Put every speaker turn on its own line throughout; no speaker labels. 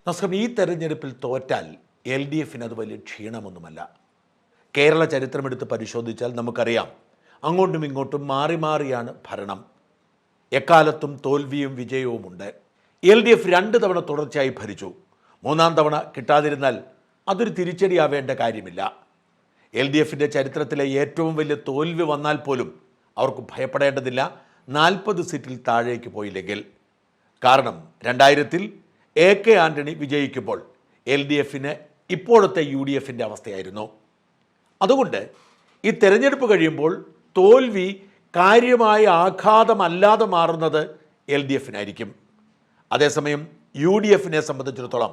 നമസ്കാരം. ഈ തെരഞ്ഞെടുപ്പിൽ തോറ്റാൽ എൽ ഡി എഫിന് അത് വലിയ ക്ഷീണമൊന്നുമല്ല. കേരള ചരിത്രമെടുത്ത് പരിശോധിച്ചാൽ നമുക്കറിയാം, അങ്ങോട്ടും ഇങ്ങോട്ടും മാറി മാറിയാണ് ഭരണം. എക്കാലത്തും തോൽവിയും വിജയവുമുണ്ട്. എൽ ഡി എഫ് 2 തവണ തുടർച്ചയായി ഭരിച്ചു. 3-ാം തവണ കിട്ടാതിരുന്നാൽ അതൊരു തിരിച്ചടിയാവേണ്ട കാര്യമില്ല. എൽ ഡി എഫിൻ്റെ ചരിത്രത്തിലെ ഏറ്റവും വലിയ തോൽവി വന്നാൽ പോലും അവർക്ക് ഭയപ്പെടേണ്ടതില്ല, 40 സീറ്റിൽ താഴേക്ക് പോയില്ലെങ്കിൽ. കാരണം 2000-ൽ AK ആൻ്റണി വിജയിക്കുമ്പോൾ എൽ ഡി എഫിന് ഇപ്പോഴത്തെ UDFൻ്റെ അവസ്ഥയായിരുന്നു. അതുകൊണ്ട് ഈ തെരഞ്ഞെടുപ്പ് കഴിയുമ്പോൾ തോൽവി കാര്യമായ ആഘാതമല്ലാതെ മാറുന്നത് എൽ ഡി എഫിനായിരിക്കും. അതേസമയം UDFനെ സംബന്ധിച്ചിടത്തോളം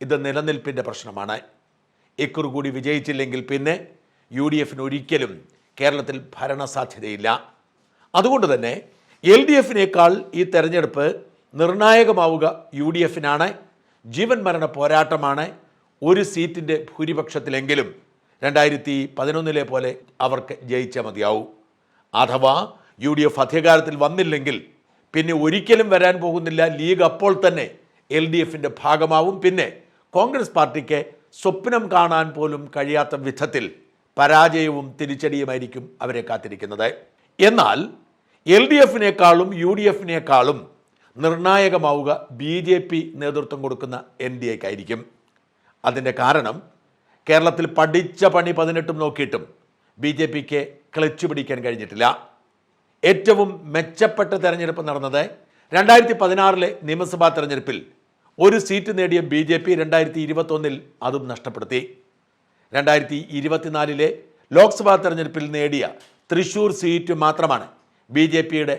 ഇത് നിലനിൽപ്പിൻ്റെ പ്രശ്നമാണ്. ഇക്കുറി കൂടി വിജയിച്ചില്ലെങ്കിൽ പിന്നെ UDFന് ഒരിക്കലും കേരളത്തിൽ ഭരണസാധ്യതയില്ല. അതുകൊണ്ട് തന്നെ എൽ ഡി എഫിനേക്കാൾ ഈ തെരഞ്ഞെടുപ്പ് നിർണായകമാവുക UDFനാണ്. ജീവൻ മരണ പോരാട്ടമാണ്. ഒരു സീറ്റിൻ്റെ ഭൂരിപക്ഷത്തിലെങ്കിലും 2011 പോലെ അവർക്ക് ജയിച്ചാൽ മതിയാവും. അഥവാ UDF അധികാരത്തിൽ വന്നില്ലെങ്കിൽ പിന്നെ ഒരിക്കലും വരാൻ പോകുന്നില്ല. ലീഗ് അപ്പോൾ തന്നെ LDFൻ്റെ ഭാഗമാവും. പിന്നെ കോൺഗ്രസ് പാർട്ടിക്ക് സ്വപ്നം കാണാൻ പോലും കഴിയാത്ത വിധത്തിൽ പരാജയവും തിരിച്ചടിയുമായിരിക്കും അവരെ കാത്തിരിക്കുന്നത്. എന്നാൽ LDFനേക്കാളും UDFനേക്കാളും നിർണായകമാവുക BJP നേതൃത്വം കൊടുക്കുന്ന NDAക്കായിരിക്കും. അതിൻ്റെ കാരണം കേരളത്തിൽ പഠിച്ച പണി 18 നോക്കിയിട്ടും BJPക്ക് ക്ലച്ച് പിടിക്കാൻ കഴിഞ്ഞിട്ടില്ല. ഏറ്റവും മെച്ചപ്പെട്ട തെരഞ്ഞെടുപ്പ് നടന്നത് 2016 നിയമസഭാ തെരഞ്ഞെടുപ്പിൽ ഒരു സീറ്റ് നേടിയ BJP 2021 അതും നഷ്ടപ്പെടുത്തി. 2024 ലോക്സഭാ തെരഞ്ഞെടുപ്പിൽ നേടിയ തൃശ്ശൂർ സീറ്റ് മാത്രമാണ് BJPയുടെ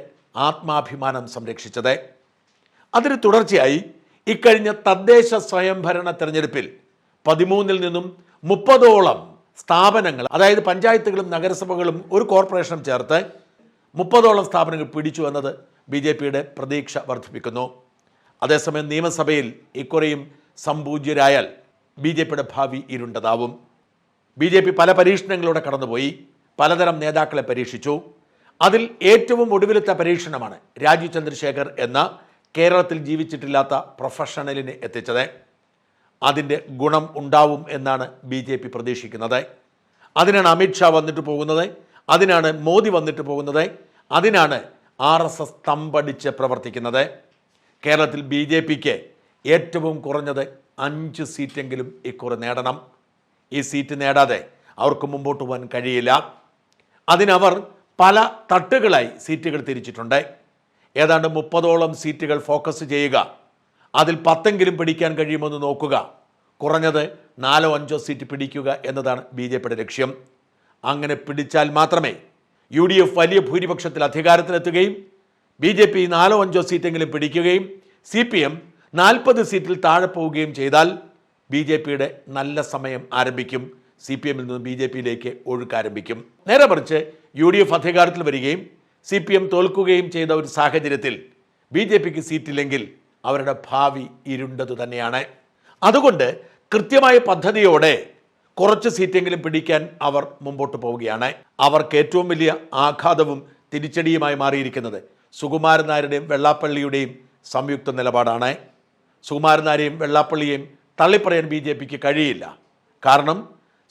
ആത്മാഭിമാനം സംരക്ഷിച്ചത്. അതിന് തുടർച്ചയായി ഇക്കഴിഞ്ഞ തദ്ദേശ സ്വയംഭരണ തെരഞ്ഞെടുപ്പിൽ 13-ൽ നിന്നും 30ഓളം സ്ഥാപനങ്ങൾ, അതായത് പഞ്ചായത്തുകളും നഗരസഭകളും ഒരു കോർപ്പറേഷനും ചേർത്ത് 30ഓളം സ്ഥാപനങ്ങൾ പിടിച്ചു എന്നത് BJPയുടെ പ്രതീക്ഷ വർദ്ധിപ്പിക്കുന്നു. അതേസമയം നിയമസഭയിൽ ഇക്കുറിയും സംപൂജ്യരായാൽ BJPയുടെ ഭാവി ഇരുണ്ടതാവും. BJP പല പരീക്ഷണങ്ങളിലൂടെ കടന്നുപോയി, പലതരം നേതാക്കളെ പരീക്ഷിച്ചു. അതിൽ ഏറ്റവും ഒടുവിലത്തെ പരീക്ഷണമാണ് രാജീവ് ചന്ദ്രശേഖർ എന്ന കേരളത്തിൽ ജീവിച്ചിട്ടില്ലാത്ത പ്രൊഫഷണലിനെ എത്തിച്ചത്. അതിൻ്റെ ഗുണം ഉണ്ടാവും എന്നാണ് BJP പ്രതീക്ഷിക്കുന്നത്. അതിനാണ് അമിത്ഷാ വന്നിട്ട് പോകുന്നത്, അതിനാണ് മോദി വന്നിട്ട് പോകുന്നത്, അതിനാണ് RSS തമ്പടിച്ച് പ്രവർത്തിക്കുന്നത്. കേരളത്തിൽ BJPക്ക് ഏറ്റവും കുറഞ്ഞത് 5 സീറ്റെങ്കിലും ഇക്കുറി നേടണം. ഈ സീറ്റ് നേടാതെ അവർക്ക് മുമ്പോട്ട് പോകാൻ കഴിയില്ല. അതിനവർ പല തട്ടുകളായി സീറ്റുകൾ തിരിച്ചിട്ടുണ്ട്. ഏതാണ്ട് 30ഓളം സീറ്റുകൾ ഫോക്കസ് ചെയ്യുക, അതിൽ 10എങ്കിലും പിടിക്കാൻ കഴിയുമെന്ന് നോക്കുക, കുറഞ്ഞത് 4-5 സീറ്റ് പിടിക്കുക എന്നതാണ് BJPയുടെ ലക്ഷ്യം. അങ്ങനെ പിടിച്ചാൽ മാത്രമേ UDF വലിയ ഭൂരിപക്ഷത്തിൽ അധികാരത്തിലെത്തുകയും BJP 4-5 സീറ്റെങ്കിലും പിടിക്കുകയും CPM 40 സീറ്റിൽ താഴെ പോവുകയും ചെയ്താൽ BJPയുടെ നല്ല സമയം ആരംഭിക്കും. CPMൽ നിന്ന് BJPയിലേക്ക് ഒഴുക്കാരംഭിക്കും. നേരെ മറിച്ച് UDF അധികാരത്തിൽ വരികയും CPM തോൽക്കുകയും ചെയ്ത ഒരു സാഹചര്യത്തിൽ BJPക്ക് സീറ്റില്ലെങ്കിൽ അവരുടെ ഭാവി ഇരുണ്ടതു തന്നെയാണ്. അതുകൊണ്ട് കൃത്യമായ പദ്ധതിയോടെ കുറച്ച് സീറ്റെങ്കിലും പിടിക്കാൻ അവർ മുമ്പോട്ട് പോവുകയാണ്. അവർക്ക് ഏറ്റവും വലിയ ആഘാതവും തിരിച്ചടിയുമായി മാറിയിരിക്കുന്നത് സുകുമാരൻ നായരുടെയും വെള്ളാപ്പള്ളിയുടെയും സംയുക്ത നിലപാടാണ്. സുകുമാരൻ നായരെയും വെള്ളാപ്പള്ളിയെയും തള്ളിപ്പറയാൻ BJPക്ക് കഴിയില്ല. കാരണം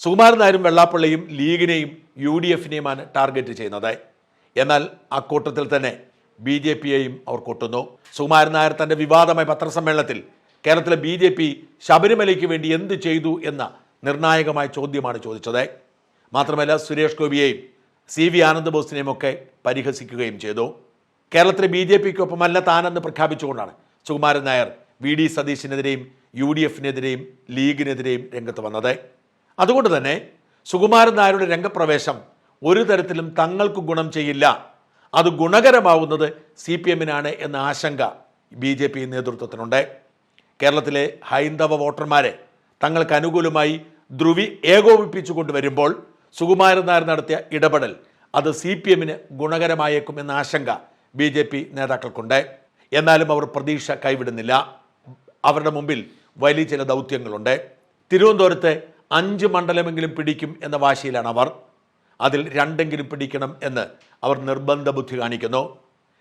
സുകുമാരൻ നായരും വെള്ളാപ്പള്ളിയും ലീഗിനെയും UDFനെയുമാണ് ടാർഗറ്റ് ചെയ്യുന്നത്. എന്നാൽ അക്കൂട്ടത്തിൽ തന്നെ BJPയെയും അവർ കൊട്ടുന്നു. സുകുമാരൻ നായർ തൻ്റെ വിവാദമായ പത്രസമ്മേളനത്തിൽ കേരളത്തിലെ BJP ശബരിമലയ്ക്ക് വേണ്ടി എന്ത് ചെയ്തു എന്ന നിർണായകമായ ചോദ്യമാണ് ചോദിച്ചത്. മാത്രമല്ല സുരേഷ് ഗോപിയെയും CV ആനന്ദ് ബോസിനെയും ഒക്കെ പരിഹസിക്കുകയും ചെയ്തു. കേരളത്തിലെ BJPക്കൊപ്പമല്ല താനെന്ന് പ്രഖ്യാപിച്ചുകൊണ്ടാണ് സുകുമാരൻ നായർ VD സതീശിനെതിരെയും UDFനെതിരെയും ലീഗിനെതിരെയും രംഗത്ത് വന്നത്. അതുകൊണ്ട് തന്നെ സുകുമാരൻ നായരുടെ രംഗപ്രവേശം ഒരു തരത്തിലും തങ്ങൾക്ക് ഗുണം ചെയ്യില്ല. അത് ഗുണകരമാവുന്നത് CPMനാണ് എന്ന ആശങ്ക BJP നേതൃത്വത്തിനുണ്ട്. കേരളത്തിലെ ഹൈന്ദവ വോട്ടർമാരെ തങ്ങൾക്ക് അനുകൂലമായി ധ്രുവി ഏകോപിപ്പിച്ചു കൊണ്ടുവരുമ്പോൾ സുകുമാരൻ നായർ നടത്തിയ ഇടപെടൽ അത് CPMന് ഗുണകരമായേക്കും എന്ന ആശങ്ക BJP നേതാക്കൾക്കുണ്ട്. എന്നാലും അവർ പ്രതീക്ഷ കൈവിടുന്നില്ല. അവരുടെ മുമ്പിൽ വലിയ ചില ദൗത്യങ്ങളുണ്ട്. തിരുവനന്തപുരത്ത് 5 മണ്ഡലമെങ്കിലും പിടിക്കും എന്ന വാശിയിലാണ് അവർ. അതിൽ 2എങ്കിലും പിടിക്കണം എന്ന് അവർ നിർബന്ധ ബുദ്ധി കാണിക്കുന്നു.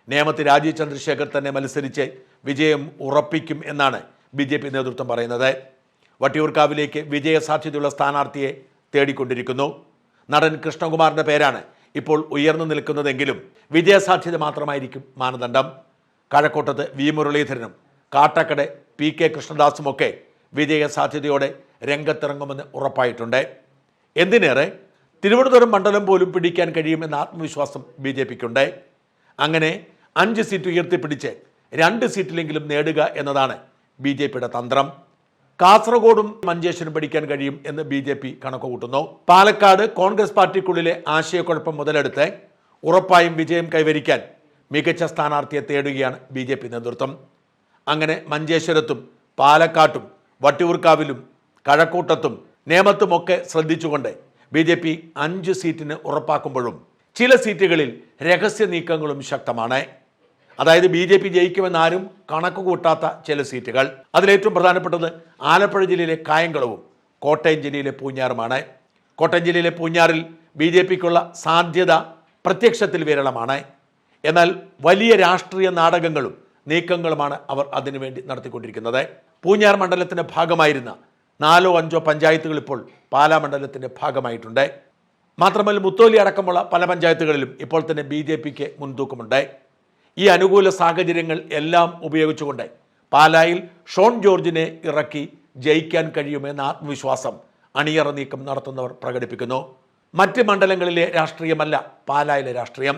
നേമത്ത് രാജീവ് ചന്ദ്രശേഖർ തന്നെ മത്സരിച്ച് വിജയം ഉറപ്പിക്കും എന്നാണ് BJP നേതൃത്വം പറയുന്നത്. വട്ടിയൂർക്കാവിലേക്ക് വിജയസാധ്യതയുള്ള സ്ഥാനാർത്ഥിയെ തേടിക്കൊണ്ടിരിക്കുന്നു. നടൻ കൃഷ്ണകുമാറിൻ്റെ പേരാണ് ഇപ്പോൾ ഉയർന്നു നിൽക്കുന്നതെങ്കിലും വിജയസാധ്യത മാത്രമായിരിക്കും മാനദണ്ഡം. കഴക്കൂട്ടത്ത് വി മുരളീധരനും കാട്ടാക്കട PK കൃഷ്ണദാസുമൊക്കെ വിജയസാധ്യതയോടെ രംഗത്തിറങ്ങുമെന്ന് ഉറപ്പായിട്ടുണ്ട്. എന്തിനേറെ തിരുവനന്തപുരം മണ്ഡലം പോലും പിടിക്കാൻ കഴിയുമെന്ന ആത്മവിശ്വാസം BJPക്കുണ്ട്. അങ്ങനെ 5 സീറ്റ് ഉയർത്തിപ്പിടിച്ച് 2 സീറ്റിലെങ്കിലും നേടുക എന്നതാണ് BJPയുടെ തന്ത്രം. കാസർഗോഡും മഞ്ചേശ്വരം പിടിക്കാൻ കഴിയും എന്ന് BJP കണക്കുകൂട്ടുന്നു. പാലക്കാട് കോൺഗ്രസ് പാർട്ടിക്കുള്ളിലെ ആശയക്കുഴപ്പം മുതലെടുത്ത് ഉറപ്പായും വിജയം കൈവരിക്കാൻ മികച്ച സ്ഥാനാർത്ഥിയെ തേടുകയാണ് BJP നേതൃത്വം. അങ്ങനെ മഞ്ചേശ്വരത്തും പാലക്കാട്ടും വട്ടിയൂർക്കാവിലും കഴക്കൂട്ടത്തും നേമത്തുമൊക്കെ ശ്രദ്ധിച്ചുകൊണ്ട് BJP 5 സീറ്റിന് ഉറപ്പാക്കുമ്പോഴും ചില സീറ്റുകളിൽ രഹസ്യ നീക്കങ്ങളും ശക്തമാണ്. അതായത് BJP ജയിക്കുമെന്നാരും കണക്ക് കൂട്ടാത്ത ചില സീറ്റുകൾ. അതിലേറ്റവും പ്രധാനപ്പെട്ടത് ആലപ്പുഴ ജില്ലയിലെ കായംകുളവും കോട്ടയം ജില്ലയിലെ പൂഞ്ഞാറുമാണ്. കോട്ടയം ജില്ലയിലെ പൂഞ്ഞാറിൽ BJPക്കുള്ള സാധ്യത പ്രത്യക്ഷത്തിൽ വിരളമാണ്. എന്നാൽ വലിയ രാഷ്ട്രീയ നാടകങ്ങളും നീക്കങ്ങളുമാണ് അവർ അതിനുവേണ്ടി നടത്തിക്കൊണ്ടിരിക്കുന്നത്. പൂഞ്ഞാർ മണ്ഡലത്തിൻ്റെ ഭാഗമായിരുന്ന 4-5 പഞ്ചായത്തുകൾ ഇപ്പോൾ പാലാ മണ്ഡലത്തിൻ്റെ ഭാഗമായിട്ടുണ്ട്. മാത്രമല്ല മുത്തോലി അടക്കമുള്ള പല പഞ്ചായത്തുകളിലും ഇപ്പോൾ തന്നെ BJPക്ക് മുൻതൂക്കമുണ്ട്. ഈ അനുകൂല സാഹചര്യങ്ങൾ എല്ലാം ഉപയോഗിച്ചുകൊണ്ട് പാലായിൽ ഷോൺ ജോർജിനെ ഇറക്കി ജയിക്കാൻ കഴിയുമെന്ന ആത്മവിശ്വാസം അണിയറ നീക്കം നടത്തുന്നവർ പ്രകടിപ്പിക്കുന്നു. മറ്റ് മണ്ഡലങ്ങളിലെ രാഷ്ട്രീയമല്ല പാലായിലെ രാഷ്ട്രീയം.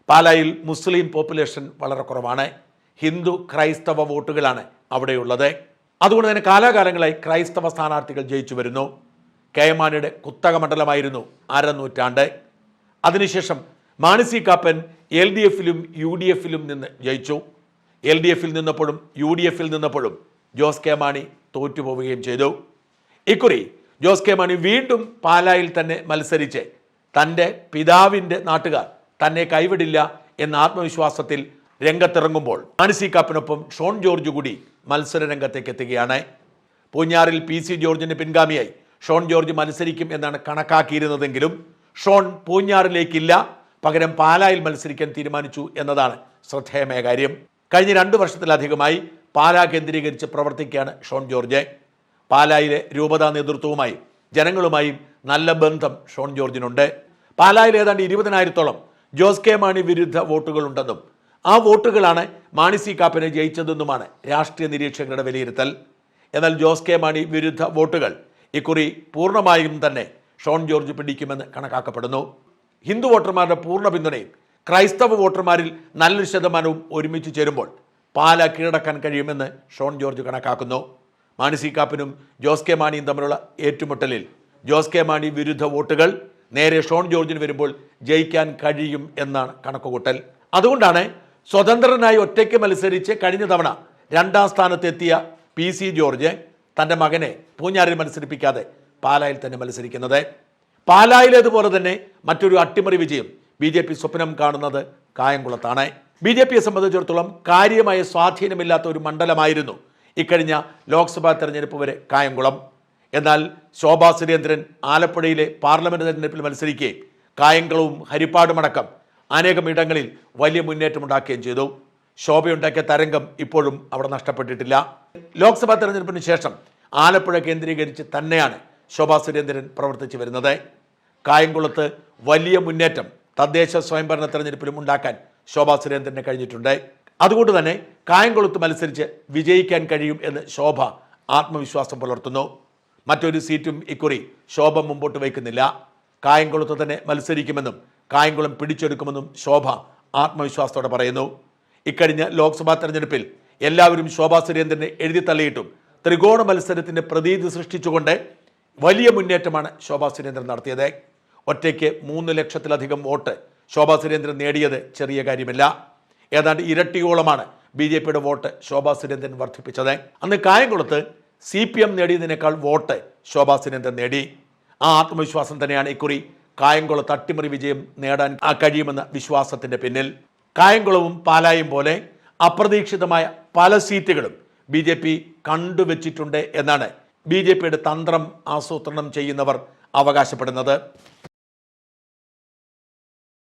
പാലായിൽ മുസ്ലിം പോപ്പുലേഷൻ വളരെ കുറവാണ്. ഹിന്ദു ക്രൈസ്തവ വോട്ടുകളാണ് അവിടെയുള്ളത്. അതുകൊണ്ട് തന്നെ കാലാകാലങ്ങളായി ക്രൈസ്തവ സ്ഥാനാർത്ഥികൾ ജയിച്ചു വരുന്നു. KM മാണിയുടെ കുത്തക മണ്ഡലമായിരുന്നു അരനൂറ്റാണ്ട്. അതിനുശേഷം മാണി സി കാപ്പൻ LDFിലും UDFിലും നിന്ന് ജയിച്ചു. LDFിൽ നിന്നപ്പോഴും UDFിൽ നിന്നപ്പോഴും ജോസ് കെ മാണി തോറ്റുപോവുകയും ചെയ്തു. ഇക്കുറി ജോസ് കെ മാണി വീണ്ടും പാലായിൽ തന്നെ മത്സരിച്ച് തൻ്റെ പിതാവിൻ്റെ നാട്ടുകാർ തന്നെ കൈവിടില്ല എന്ന ആത്മവിശ്വാസത്തിൽ രംഗത്തിറങ്ങുമ്പോൾ മാണി സി കാപ്പനൊപ്പം ഷോൺ ജോർജ് കൂടി മത്സര രംഗത്തേക്ക് എത്തുകയാണ്. പൂഞ്ഞാറിൽ PC ജോർജിന് പിൻഗാമിയായി ഷോൺ ജോർജ് മത്സരിക്കും എന്നാണ് കണക്കാക്കിയിരുന്നതെങ്കിലും ഷോൺ പൂഞ്ഞാറിലേക്കില്ല, പകരം പാലായിൽ മത്സരിക്കാൻ തീരുമാനിച്ചു എന്നതാണ് ശ്രദ്ധേയമായ കാര്യം. കഴിഞ്ഞ 2 വർഷത്തിലധികമായി പാലാ കേന്ദ്രീകരിച്ച് പ്രവർത്തിക്കുകയാണ് ഷോൺ ജോർജ്. പാലായിലെ രൂപതാ നേതൃത്വവുമായും ജനങ്ങളുമായും നല്ല ബന്ധം ഷോൺ ജോർജിനുണ്ട്. പാലായിൽ ഏതാണ്ട് 20,000-ഓളം ജോസ് കെ മാണി വിരുദ്ധ വോട്ടുകളുണ്ടെന്നും ആ വോട്ടുകളാണ് മാണി സി കാപ്പനെ ജയിച്ചതെന്നുമാണ് രാഷ്ട്രീയ നിരീക്ഷകരുടെ വിലയിരുത്തൽ. എന്നാൽ ജോസ് കെ മാണി വിരുദ്ധ വോട്ടുകൾ ഇക്കുറി പൂർണ്ണമായും തന്നെ ഷോൺ ജോർജ് പിടിക്കുമെന്ന് കണക്കാക്കപ്പെടുന്നു. ഹിന്ദു വോട്ടർമാരുടെ പൂർണ്ണ പിന്തുണയും ക്രൈസ്തവ വോട്ടർമാരിൽ നല്ലൊരു ശതമാനവും ഒരുമിച്ച് ചേരുമ്പോൾ പാല കീഴടക്കാൻ കഴിയുമെന്ന് ഷോൺ ജോർജ് കണക്കാക്കുന്നു. മാണി സി കാപ്പനും ജോസ് കെ മാണിയും തമ്മിലുള്ള ഏറ്റുമുട്ടലിൽ ജോസ് കെ മാണി വിരുദ്ധ വോട്ടുകൾ നേരെ ഷോൺ ജോർജിന് വരുമ്പോൾ ജയിക്കാൻ കഴിയും എന്നാണ് കണക്കുകൂട്ടൽ. അതുകൊണ്ടാണ് സ്വതന്ത്രനായി ഒറ്റയ്ക്ക് മത്സരിച്ച് കഴിഞ്ഞ തവണ 2ാം സ്ഥാനത്തെത്തിയ PC ജോർജ് തൻ്റെ മകനെ പൂഞ്ഞാറിൽ മത്സരിപ്പിക്കാതെ പാലായിൽ തന്നെ മത്സരിക്കുന്നത്. പാലായിലേതുപോലെ തന്നെ മറ്റൊരു അട്ടിമറി വിജയം BJP സ്വപ്നം കാണുന്നത് കായംകുളത്താണ്. BJPയെ സംബന്ധിച്ചിടത്തോളം കാര്യമായ സ്വാധീനമില്ലാത്ത ഒരു മണ്ഡലമായിരുന്നു ഇക്കഴിഞ്ഞ ലോക്സഭാ തെരഞ്ഞെടുപ്പ് വരെ കായംകുളം. എന്നാൽ ശോഭാ സുരേന്ദ്രൻ ആലപ്പുഴയിലെ പാർലമെന്റ് തെരഞ്ഞെടുപ്പിൽ മത്സരിക്കുകയും കായംകുളവും ഹരിപ്പാടുമടക്കം അനേകം ഇടങ്ങളിൽ വലിയ മുന്നേറ്റമുണ്ടാക്കുകയും ചെയ്തു. ശോഭയുണ്ടാക്കിയ തരംഗം ഇപ്പോഴും അവിടെ നഷ്ടപ്പെട്ടിട്ടില്ല. ലോക്സഭാ തെരഞ്ഞെടുപ്പിന് ശേഷം ആലപ്പുഴ കേന്ദ്രീകരിച്ച് തന്നെയാണ് ശോഭാ സുരേന്ദ്രൻ പ്രവർത്തിച്ചു വരുന്നത്. കായംകുളത്ത് വലിയ മുന്നേറ്റം തദ്ദേശ സ്വയംഭരണ തെരഞ്ഞെടുപ്പിലും ഉണ്ടാക്കാൻ ശോഭാ സുരേന്ദ്രന് കഴിഞ്ഞിട്ടുണ്ട്. അതുകൊണ്ട് തന്നെ കായംകുളത്ത് മത്സരിച്ച് വിജയിക്കാൻ കഴിയും എന്ന് ശോഭ ആത്മവിശ്വാസം പുലർത്തുന്നു. മറ്റൊരു സീറ്റും ഇക്കുറി ശോഭ മുമ്പോട്ട് വയ്ക്കുന്നില്ല. കായംകുളത്ത് തന്നെ മത്സരിക്കുമെന്നും കായംകുളം പിടിച്ചെടുക്കുമെന്നും ശോഭ ആത്മവിശ്വാസത്തോടെ പറയുന്നു. ഇക്കഴിഞ്ഞ ലോക്സഭാ തെരഞ്ഞെടുപ്പിൽ എല്ലാവരും ശോഭാ സുരേന്ദ്രനെ എഴുതിത്തള്ളിയിട്ടും ത്രികോണ മത്സരത്തിൻ്റെ പ്രതീതി സൃഷ്ടിച്ചുകൊണ്ട് വലിയ മുന്നേറ്റമാണ് ശോഭാ സുരേന്ദ്രൻ നടത്തിയത്. ഒറ്റയ്ക്ക് 3 ലക്ഷത്തിലധികം വോട്ട് ശോഭാ സുരേന്ദ്രൻ നേടിയത് ചെറിയ കാര്യമില്ല. ഏതാണ്ട് ഇരട്ടിയോളമാണ് BJPയുടെ വോട്ട് ശോഭാ സുരേന്ദ്രൻ വർദ്ധിപ്പിച്ചത്. അന്ന് കായംകുളത്ത് CPM നേടിയതിനേക്കാൾ വോട്ട് ശോഭാ സുരേന്ദ്രൻ നേടി. ആ ആത്മവിശ്വാസം തന്നെയാണ് ഇക്കുറി കായംകുളത്ത് അട്ടിമറി വിജയം നേടാൻ കഴിയുമെന്ന വിശ്വാസത്തിൻ്റെ പിന്നിൽ. കായംകുളവും പാലായും പോലെ അപ്രതീക്ഷിതമായ പല സീറ്റുകളും BJP കണ്ടുവച്ചിട്ടുണ്ട് എന്നാണ് BJPയുടെ തന്ത്രം ആസൂത്രണം ചെയ്യുന്നവർ അവകാശപ്പെടുന്നത്.